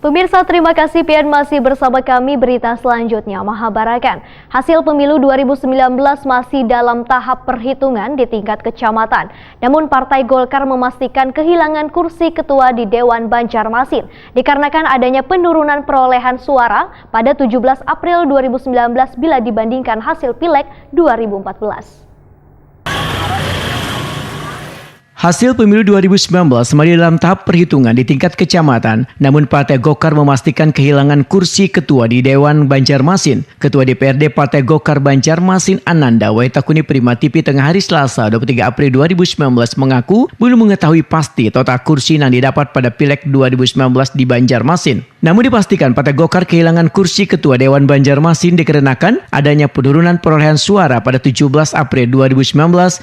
Pemirsa, terima kasih pian masih bersama kami. Berita selanjutnya, Mahabarakan. Hasil pemilu 2019 masih dalam tahap perhitungan di tingkat kecamatan. Namun Partai Golkar memastikan kehilangan kursi ketua di Dewan Banjarmasin dikarenakan adanya penurunan perolehan suara pada 17 April 2019 bila dibandingkan hasil Pileg 2014. Hasil pemilu 2019 masih dalam tahap perhitungan di tingkat kecamatan, namun Partai Golkar memastikan kehilangan kursi ketua di Dewan Banjarmasin. Ketua DPRD Partai Golkar Banjarmasin Ananda Waitakuni Prima TV tengah hari Selasa 23 April 2019 mengaku belum mengetahui pasti total kursi yang didapat pada Pileg 2019 di Banjarmasin. Namun dipastikan Partai Golkar kehilangan kursi ketua Dewan Banjarmasin dikarenakan adanya penurunan perolehan suara pada 17 April 2019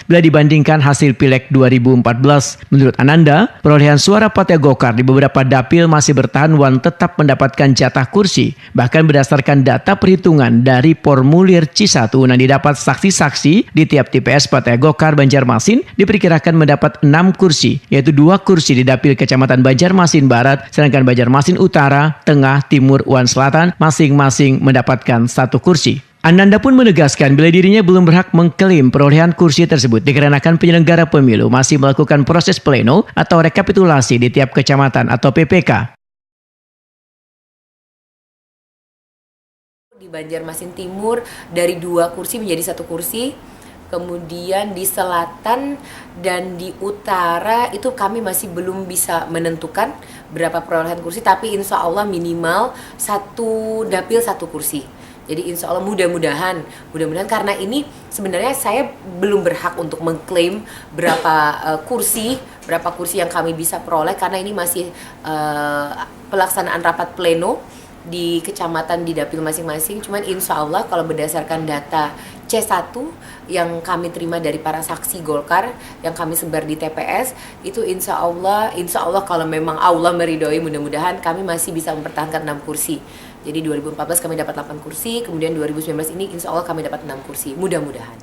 bila dibandingkan hasil Pileg 2014. Menurut Ananda, perolehan suara Partai Golkar di beberapa dapil masih bertahan dan tetap mendapatkan jatah kursi. Bahkan berdasarkan data perhitungan dari formulir C1 yang didapat saksi-saksi di tiap TPS Partai Golkar Banjarmasin diperkirakan mendapat 6 kursi, yaitu 2 kursi di dapil Kecamatan Banjarmasin Barat, sedangkan Banjarmasin Utara, Tengah, Timur, dan Selatan masing-masing mendapatkan 1 kursi. Ananda pun menegaskan bila dirinya belum berhak mengklaim perolehan kursi tersebut dikarenakan penyelenggara pemilu masih melakukan proses pleno atau rekapitulasi di tiap kecamatan atau PPK. Di Banjarmasin Timur dari 2 kursi menjadi 1 kursi. Kemudian di selatan dan di utara itu kami masih belum bisa menentukan berapa perolehan kursi, tapi insya Allah minimal 1 dapil 1 kursi. Jadi insya Allah mudah-mudahan karena ini sebenarnya saya belum berhak untuk mengklaim berapa kursi yang kami bisa peroleh karena ini masih pelaksanaan rapat pleno di kecamatan di dapil masing-masing. Cuman insya Allah kalau berdasarkan data C1 yang kami terima dari para saksi Golkar yang kami sebar di TPS itu insya Allah kalau memang Allah meridhoi mudah-mudahan kami masih bisa mempertahankan 6 kursi. Jadi 2014 kami dapat 8 kursi, kemudian 2019 ini insya Allah kami dapat 6 kursi, mudah-mudahan.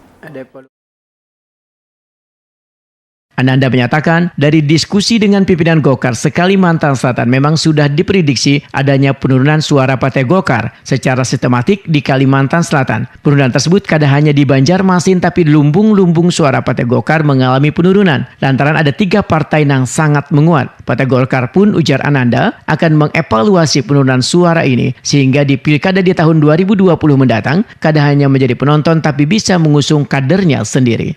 Ananda menyatakan dari diskusi dengan pimpinan Golkar se-Kalimantan Selatan memang sudah diprediksi adanya penurunan suara Partai Golkar secara sistematik di Kalimantan Selatan. Penurunan tersebut kadang hanya di Banjarmasin tapi lumbung-lumbung suara Partai Golkar mengalami penurunan lantaran ada 3 partai yang sangat menguat. Partai Golkar pun, ujar Ananda, akan mengevaluasi penurunan suara ini sehingga di Pilkada di tahun 2020 mendatang kadang hanya menjadi penonton tapi bisa mengusung kadernya sendiri.